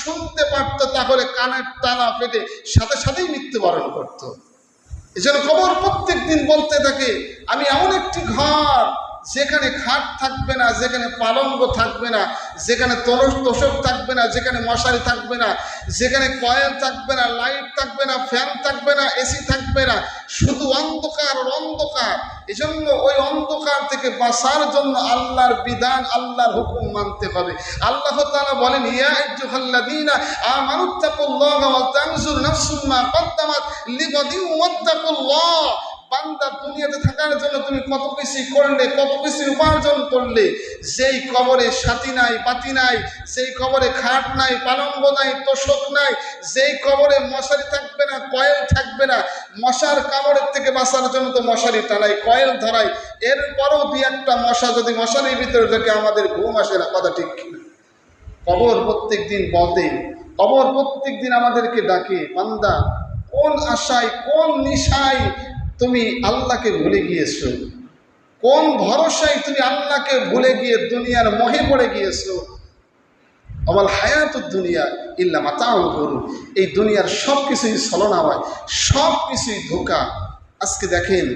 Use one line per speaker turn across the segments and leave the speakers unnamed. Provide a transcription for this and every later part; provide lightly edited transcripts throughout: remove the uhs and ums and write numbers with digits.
শুনতে পারতো তাহলে কানের তালা ফেটে সাথে সাথেই মৃত্যুবরণ করত। এই জন্য কবর প্রত্যেক দিন বলতে থাকে, আমি এমন একটি ঘর যেখানে খাট থাকবে না, যেখানে পালঙ্ক থাকবে না, যেখানে তোষক থাকবে না, যেখানে মশারি থাকবে না, যেখানে কয়েল থাকবে না, লাইট থাকবে না, ফ্যান থাকবে না, এসি থাকবে না, শুধু অন্ধকার আর অন্ধকার। এই জন্য ওই অন্ধকার থেকে বাঁচার জন্য আল্লাহর বিধান, আল্লাহর হুকুম মানতে হবে। আল্লাহ তাআলা বলেন, ইয়া আইয়ুহাল্লাযীনা আমানুত্তাকুল্লাহা ওয়া তানজুর নাফসুম মা কদ্দামাত লিগাদিন ওয়াত্তাকুল্লাহ। বান্দা, দুনিয়াতে থাকার জন্য তুমি কত কিছু করলে, কত কিছু উপার্জন করলে, যেই কবরে সাথী নাই, বাতি নাই, যেই কবরে খাট নাই, পালঙ্ক নাই, তোষক নাই, যেই কবরে মশারি থাকবে না, কয়েল থাকবে না, মশার কামড়ের থেকে বাঁচার জন্য তো মশারি টানাই, কয়েল ধরাই, এরপরও দুই একটা মশা যদি মশারির ভিতরে ঢোকে আমাদের ঘুম আসে না। কথা ঠিক কিনা? কবর প্রত্যেক দিন বলে, কবর প্রত্যেক দিন আমাদেরকে ডাকে, বান্দা কোন আশায়, কোন নিশায় তুমি আল্লাহকে ভুলে গিয়েছো, কোন ভরসায় তুমি আল্লাহকে ভুলে গিয়ে দুনিয়ার মোহে পড়ে গিয়েছো। আমাল হায়াতুদ দুনিয়া ইল্লা মাতাউল গুরুর। এই দুনিয়ার সব কিছুই ছলনা হয়, সব কিছুই ধোঁকা। আজকে দেখেন,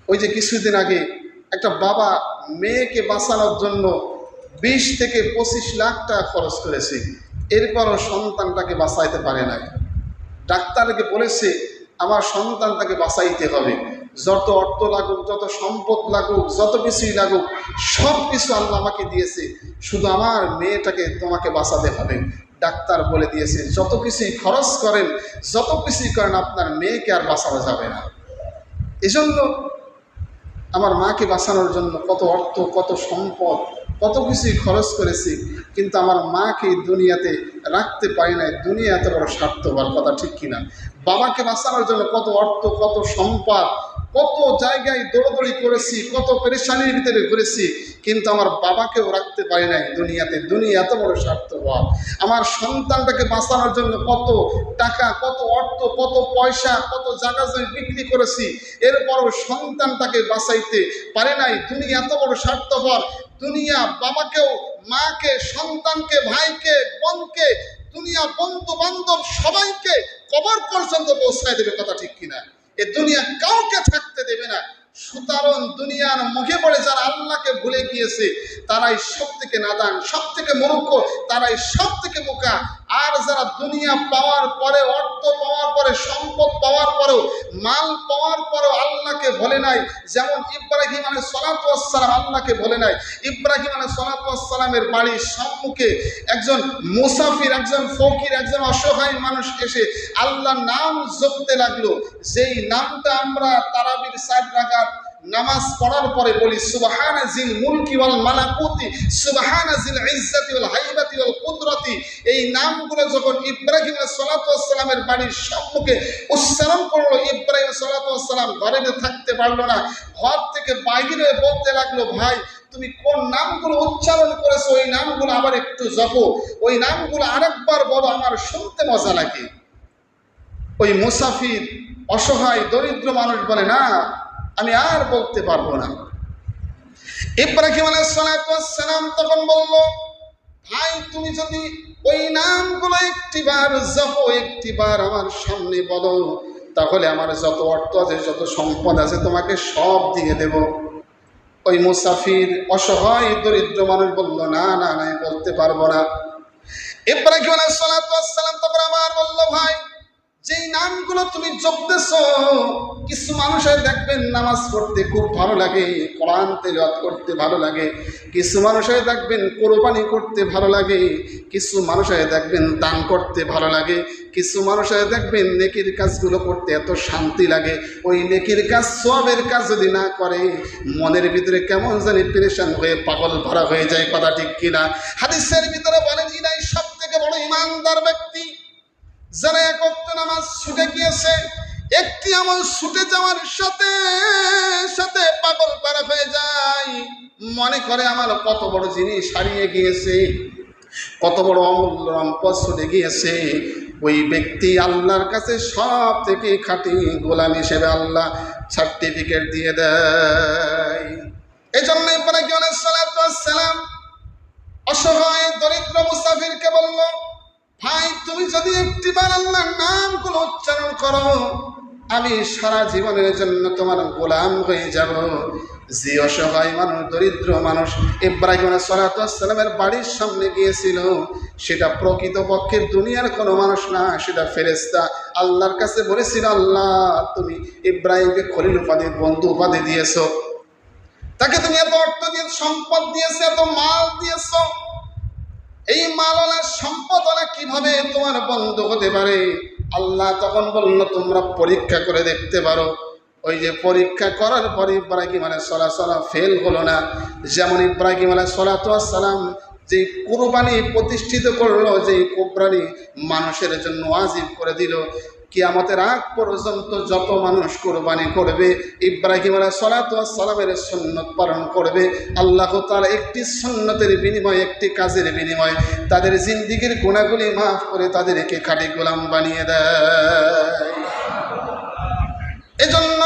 ওই যে কিছুদিন আগে একটা বাবা মেয়েকে বাঁচানোর জন্য 20 থেকে 25 লাখ টাকা খরচ করেছে, এরপরও সন্তানটাকে বাঁচাইতে পারে নাই। ডাক্তারকে বলেছে, আমার সন্তানটাকে বাঁচাইতে হবে, যত অর্থ লাগুক, যত সম্পদ লাগুক, যত কিছুই লাগুক, সব কিছু আল্লাহ আমাকে দিয়েছে, শুধু আমার মেয়েটাকে তোমাকে বাঁচাতে হবে। ডাক্তার বলে দিয়েছে, যত কিছুই খরচ করেন, যত কিছুই করেন, আপনার মেয়েকে আর বাঁচানো যাবে না। এজন্য আমার মাকে বাঁচানোর জন্য কত অর্থ, কত সম্পদ, কত কিছুই খরচ করেছি, কিন্তু আমার মাকে দুনিয়াতে রাখতে পারি নাই। দুনিয়া এত বড় স্বার্থপর। কথা ঠিক কিনা? বাবাকে বাঁচানোর জন্য কত অর্থ, কত সম্পদ, কত জায়গায় দৌড়দৌড়ি করেছি, কত পেরেশানির ভিতরে ঘুরেছি, কিন্তু আমার বাবাকেও রাখতে পারি নাই দুনিয়াতে। দুনিয়া এত বড় স্বার্থপর। আমার সন্তানটাকে বাঁচানোর জন্য কত টাকা, কত অর্থ, কত পয়সা, কত জায়গা জমি বিক্রি করেছি, এরপরও সন্তানটাকে বাঁচাইতে পারে নাই। দুনিয়া এত বড় স্বার্থপর। দুনিয়া বাবাকেও, মাকে, সন্তানকে, ভাইকে, বোনকে, দুনিয়া বন্ধু বান্ধব সবাইকে কবর পর্যন্ত পৌঁছায় দেবে। কথা ঠিক কিনা? এ দুনিয়া কাউকে থাকতে দেবে না। সুতরাং দুনিয়ার মুখে পড়ে যারা আল্লাহকে ভুলে গিয়েছে, তারাই সব থেকে নাদান, সব থেকে মূর্খ, তারাই সব থেকে বোকা। আর যারা দুনিয়া পাওয়ার পরে, অর্থ পাওয়ার পরে, সম্পদ পাওয়ার পরেও, মাল পাওয়ার পরেও আল্লাহকে ভোলে নাই, যেমন ইব্রাহিম আলাইহিস সালাতু ওয়াস সালাম আল্লাহকে ভোলে নাই। ইব্রাহিম আলাইহিস সালাতু ওয়াস সালামের বাড়ির সম্মুখে একজন মুসাফির, একজন ফকির, একজন অসহায় মানুষ এসে আল্লাহর নাম জপতে লাগলো। যেই নামটা আমরা তারাবির 4 রাকাত নামাজ পড়ার পরে বলি, সুবহানা জিল মুলকি ওয়াল মালাকুতি, সুবহানা জিল ইজ্জতি ওয়াল হাইবাতি ওয়াল কুদরতি। এই নামগুলো যখন ইব্রাহিম আলাইহিস সালাতু ওয়াস সালামের বাড়ির সম্মুখে উচ্চারণ করলো, ইব্রাহিম আলাইহিস সালাতু ওয়াস সালাম ঘরে থাকতে পারলো না, ঘর থেকে বাইরে বলতে লাগলো, ভাই তুমি কোন নামগুলো উচ্চারণ করেছো, ওই নামগুলো আবার একটু জপো, ওই নামগুলো আরেকবার বলো, আমার শুনতে মজা লাগে। ওই মুসাফির, অসহায় দরিদ্র মানুষ বলে, না আমি আর বলতে পারবো না। ইব্রাহিম আলাইহিস সালাতু ওয়াস সালাম তখন বলল, ভাই তুমি যদি ওই নামগুলো একটিবার জপো, একটিবার আমার সামনে বলো, তাহলে আমার যত অর্থ আছে, যত সম্পদ আছে, তোমাকে সব দিয়ে দেব। ওই মুসাফির, অসহায় দরিদ্র মানুষ বলল, না না না, বলতে পারবো না। ইব্রাহিম আলাইহিস সালাতু ওয়াস সালাম তখন আবার বলল, ভাই যেই নামগুলো তুমি জপতেছ, কিছু মানুষের দেখবেন নামাজ পড়তে খুব ভালো লাগে, কোরআন তেলাওয়াত করতে ভালো লাগে, কিছু মানুষের দেখবেন কোরবানি করতে ভালো লাগে, কিছু মানুষের দেখবেন দান করতে ভালো লাগে, কিছু মানুষের দেখবেন নেকির কাজগুলো করতে এত শান্তি লাগে। ওই নেকির কাজ, সওয়াবের কাজ যদি না করে, মনের ভিতরে কেমন জানি পেরেশান হয়ে পাগল ভরা হয়ে যায়। কথা ঠিক কিনা? হাদিসের ভিতরে বলেন, ইনাই সব থেকে বড় ইমানদার ব্যক্তি যারা এক ওয়াক্ত নামাজ ছুটে গিয়েছে, একটি আমল ছুটে যাওয়ার সাথে সাথে পাগল পারা হয়ে যায়, মনে করে আমার কত বড় জিনিস হারিয়ে গিয়েছে, কত বড় অমূল্য সম্পদ ছুটে গিয়েছে। ওই ব্যক্তি আল্লাহর কাছে সব থেকে খাঁটি গোলাম হিসেবে আল্লাহ সার্টিফিকেট দিয়ে দেয়। এই জন্য ইব্রাহিম আলাইহিস সালাতু ওয়াস সালাম অসহায় দরিদ্র মুসাফিরকে বলল, ভাই তুমি যদি একটিবার আল্লাহর নামগুলো উচ্চারণ করো, আমি সারা জীবনের জন্য তোমার গোলাম হয়ে যাব। যে অসহায় মানুষ, দরিদ্র মানুষ ইব্রাহিম আলাইহিস সালামের বাড়ির সামনে গিয়েছিল, সেটা প্রকৃতপক্ষে দুনিয়ার কোনো মানুষ না, সেটা ফেরেশতা। আল্লাহর কাছে বলেছিল, আল্লাহ তুমি ইব্রাহিমকে খলিল উপাধি, বন্ধু উপাধি দিয়েছো, তাকে তুমি এত অর্থ দিয়ে সম্পদ দিয়েছো, এত মাল দিয়েছো, এই মালানা সম্পদনা কিভাবে তোমার বন্ধু হতে পারে? আল্লাহ তখন বলল, তোমরা পরীক্ষা করে দেখতে পারো। ওই যে পরীক্ষা করার পর ইব্রাহিম আলাইহিস সালাম ফেল হলো না। যেমন ইব্রাহিম আলাইহিস সালাম যে কুরবানি প্রতিষ্ঠিত করলো, যে কুরবানি মানুষের জন্য ওয়াজিব করে দিল, কিয়ামতের আগ পর্যন্ত যত মানুষ কুরবানি করবে, ইব্রাহিম আলাইহিস সালামের সুন্নত পালন করবে, আল্লাহ তাআলা একটি সুন্নতের বিনিময়ে, একটি কাজের বিনিময়ে তাদের জিন্দেগীর গুনাহগুলি মাফ করে তাদেরকে খাঁটি গোলাম বানিয়ে দেয়। এজন্য